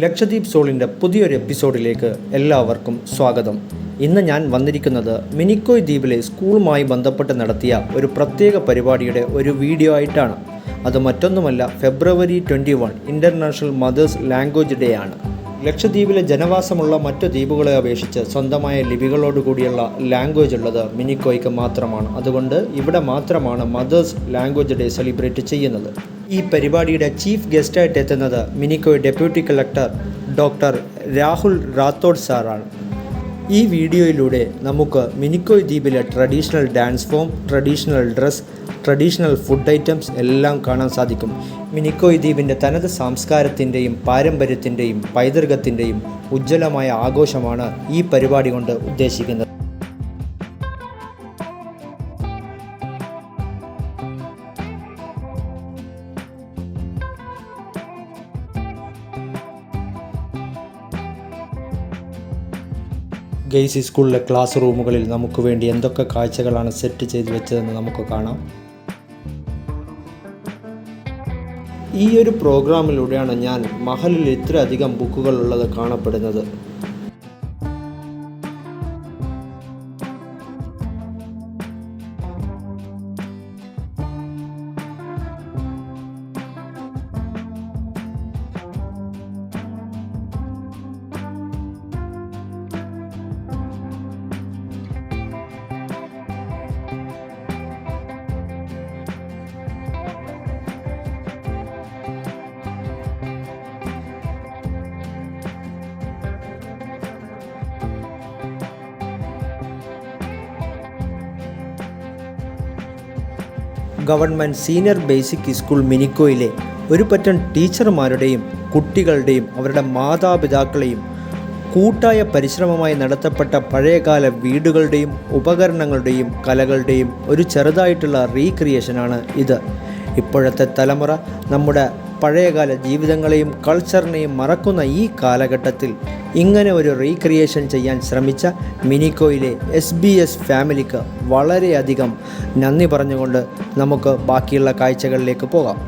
ലക്ഷദ്വീപ് സോളിൻ്റെ പുതിയൊരു എപ്പിസോഡിലേക്ക് എല്ലാവർക്കും സ്വാഗതം. ഇന്ന് ഞാൻ വന്നിരിക്കുന്നത് മിനിക്കോയ് ദ്വീപിലെ സ്കൂളുമായി ബന്ധപ്പെട്ട് നടത്തിയ ഒരു പ്രത്യേക പരിപാടിയുടെ ഒരു വീഡിയോ ആയിട്ടാണ്. അത് മറ്റൊന്നുമല്ല, ഫെബ്രുവരി 21 ഇൻ്റർനാഷണൽ മദേഴ്സ് ലാംഗ്വേജ് ഡേ ആണ്. ലക്ഷദ്വീപിലെ ജനവാസമുള്ള മറ്റു ദ്വീപുകളെ അപേക്ഷിച്ച് സ്വന്തമായ ലിപികളോടുകൂടിയുള്ള ലാംഗ്വേജ് ഉള്ളത് മിനിക്കോയ്ക്ക് മാത്രമാണ്. അതുകൊണ്ട് ഇവിടെ മാത്രമാണ് മദേഴ്സ് ലാംഗ്വേജ് ഡേ സെലിബ്രേറ്റ് ചെയ്യുന്നത്. ഈ പരിപാടിയുടെ ചീഫ് ഗസ്റ്റായിട്ട് എത്തുന്നത് Minicoy deputy collector doctor Rahul Rathod സാറാണ്. ഈ വീഡിയോയിലൂടെ നമുക്ക് മിനിക്കോയ് ദ്വീപിലെ traditional dance form, traditional dress, traditional food items എല്ലാം കാണാൻ സാധിക്കും. മിനിക്കോയ് ദ്വീപിൻ്റെ തനത് സംസ്കാരത്തിൻ്റെയും പാരമ്പര്യത്തിൻ്റെയും പൈതൃകത്തിൻ്റെയും ഉജ്ജ്വലമായ ആഘോഷമാണ് ഈ പരിപാടി കൊണ്ട് ഉദ്ദേശിക്കുന്നത്. ഗെയ്സ് സ്കൂളിലെ ക്ലാസ് റൂമുകളിൽ നമുക്ക് വേണ്ടി എന്തൊക്കെ കാഴ്ചകളാണ് സെറ്റ് ചെയ്ത് വെച്ചതെന്ന് നമുക്ക് കാണാം. ഈ ഒരു പ്രോഗ്രാമിലൂടെയാണ് ഞാൻ മഹലിൽ ഇത്രയധികം ബുക്കുകൾ ഉള്ളത് കാണപ്പെടുന്നത്. ഗവൺമെൻറ് സീനിയർ ബേസിക് സ്കൂൾ മിനിക്കോയിലെ ഒരു പറ്റം ടീച്ചർമാരുടെയും കുട്ടികളുടെയും അവരുടെ മാതാപിതാക്കളെയും കൂട്ടായ പരിശ്രമമായി നടത്തപ്പെട്ട പഴയകാല വീടുകളുടെയും ഉപകരണങ്ങളുടെയും കലകളുടെയും ഒരു ചെറുതായിട്ടുള്ള റീക്രിയേഷനാണ് ഇത്. ഇപ്പോഴത്തെ തലമുറ നമ്മുടെ പഴയകാല ജീവിതങ്ങളെയും കൾച്ചറിനെയും മറക്കുന്ന ഈ കാലഘട്ടത്തിൽ ഇങ്ങനെ ഒരു റീക്രിയേഷൻ ചെയ്യാൻ ശ്രമിച്ച മിനിക്കോയിലെ SBS ഫാമിലിക്ക് വളരെയധികം നന്ദി പറഞ്ഞുകൊണ്ട് നമുക്ക് ബാക്കിയുള്ള കാഴ്ചകളിലേക്ക് പോകാം.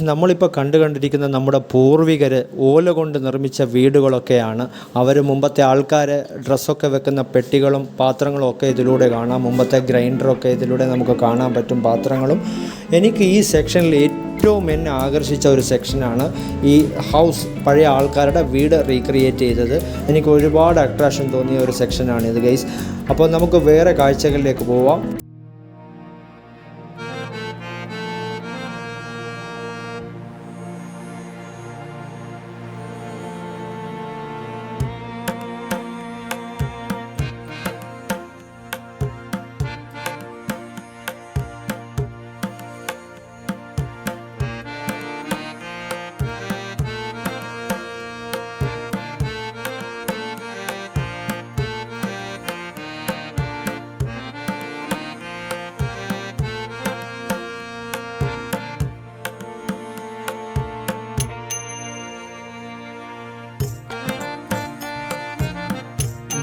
നമ്മളിപ്പോൾ കണ്ടുകൊണ്ടിരിക്കുന്ന നമ്മുടെ പൂർവികർ ഓല കൊണ്ട് നിർമ്മിച്ച വീടുകളൊക്കെയാണ്. അവർ മുമ്പത്തെ ആൾക്കാർ ഡ്രസ്സൊക്കെ വെക്കുന്ന പെട്ടികളും പാത്രങ്ങളും ഒക്കെ ഇതിലൂടെ കാണാം. മുമ്പത്തെ ഗ്രൈൻഡറൊക്കെ ഇതിലൂടെ നമുക്ക് കാണാൻ പറ്റും, പാത്രങ്ങളും. എനിക്ക് ഈ സെക്ഷനിൽ ഏറ്റവും എന്നെ ആകർഷിച്ച ഒരു സെക്ഷനാണ് ഈ ഹൗസ്, പഴയ ആൾക്കാരുടെ വീട് റീക്രിയേറ്റ് ചെയ്തത്. എനിക്ക് ഒരുപാട് അട്രാക്ഷൻ തോന്നിയ ഒരു സെക്ഷനാണിത് ഗൈസ്. അപ്പോൾ നമുക്ക് വേറെ കാഴ്ചകളിലേക്ക് പോവാം.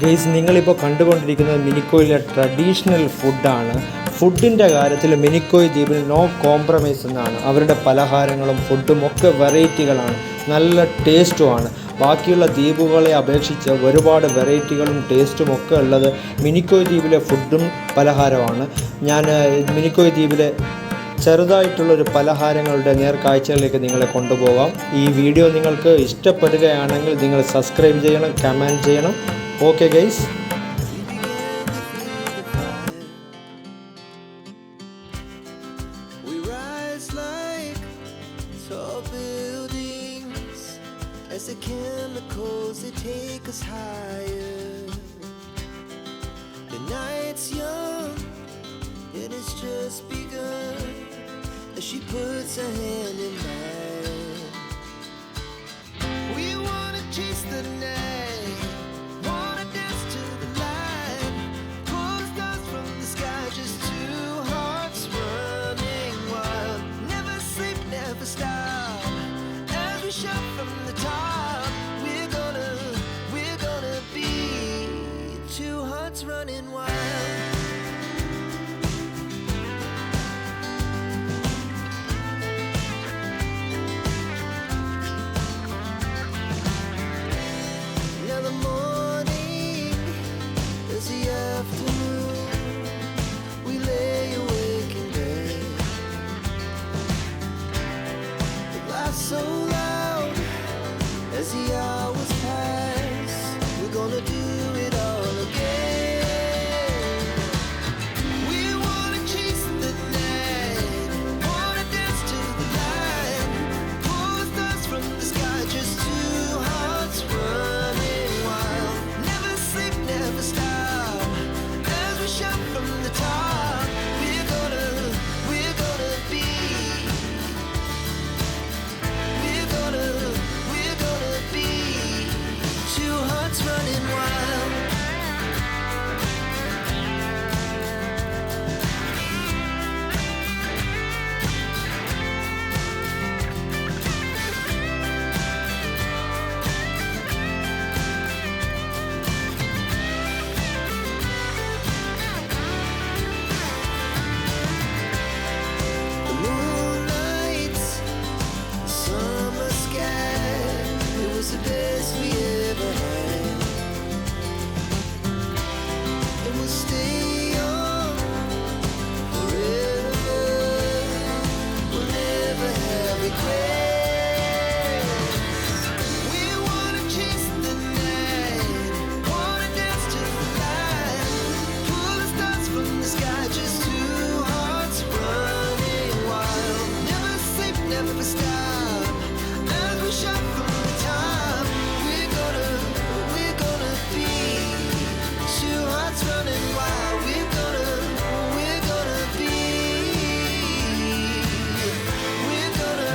ഗെയ്സ്, നിങ്ങളിപ്പോൾ കണ്ടുകൊണ്ടിരിക്കുന്നത് മിനിക്കോയിലെ ട്രഡീഷണൽ ഫുഡാണ്. ഫുഡിൻ്റെ കാര്യത്തിൽ മിനിക്കോയ് ദ്വീപിൽ നോ കോംപ്രമൈസ് എന്നാണ്. അവരുടെ പലഹാരങ്ങളും ഫുഡും ഒക്കെ വെറൈറ്റികളാണ്, നല്ല ടേസ്റ്റുമാണ്. ബാക്കിയുള്ള ദ്വീപുകളെ അപേക്ഷിച്ച് ഒരുപാട് വെറൈറ്റികളും ടേസ്റ്റും ഒക്കെ ഉള്ളത് മിനിക്കോയ് ദ്വീപിലെ ഫുഡും പലഹാരമാണ്. ഞാൻ മിനിക്കോയ് ദ്വീപിലെ ചെറുതായിട്ടുള്ളൊരു പലഹാരങ്ങളുടെ നേർക്കാഴ്ചകളിലേക്ക് നിങ്ങളെ കൊണ്ടുപോകാം. ഈ വീഡിയോ നിങ്ങൾക്ക് ഇഷ്ടപ്പെടുകയാണെങ്കിൽ നിങ്ങൾ സബ്സ്ക്രൈബ് ചെയ്യണം, കമൻറ്റ് ചെയ്യണം. Okay guys. As the chemicals, they take us higher. The night's young, and it's just begun. As she puts her hand in mine, we wanna chase the night, wanna dance to the light, pull the stars from the sky, just two hearts running wild. Never sleep, never stop, as we shout from the top. Running wild. Now the morning is the afternoon. We lay awake in bed. The laughs so loud as the hours pass. We're gonna do it all again.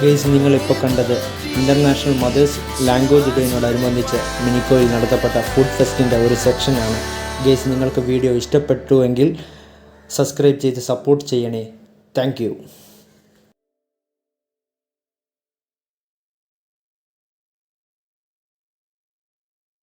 Guys, നിങ്ങളിപ്പോൾ കണ്ടത് international mothers language ഡേയോടനുബന്ധിച്ച് മിനിക്കോയിൽ നടത്തപ്പെട്ട food ഫെസ്റ്റിൻ്റെ ഒരു സെക്ഷനാണ്. Guys, നിങ്ങൾക്ക് video ഇഷ്ടപ്പെട്ടുവെങ്കിൽ subscribe ചെയ്ത് support ചെയ്യണേ. Thank you.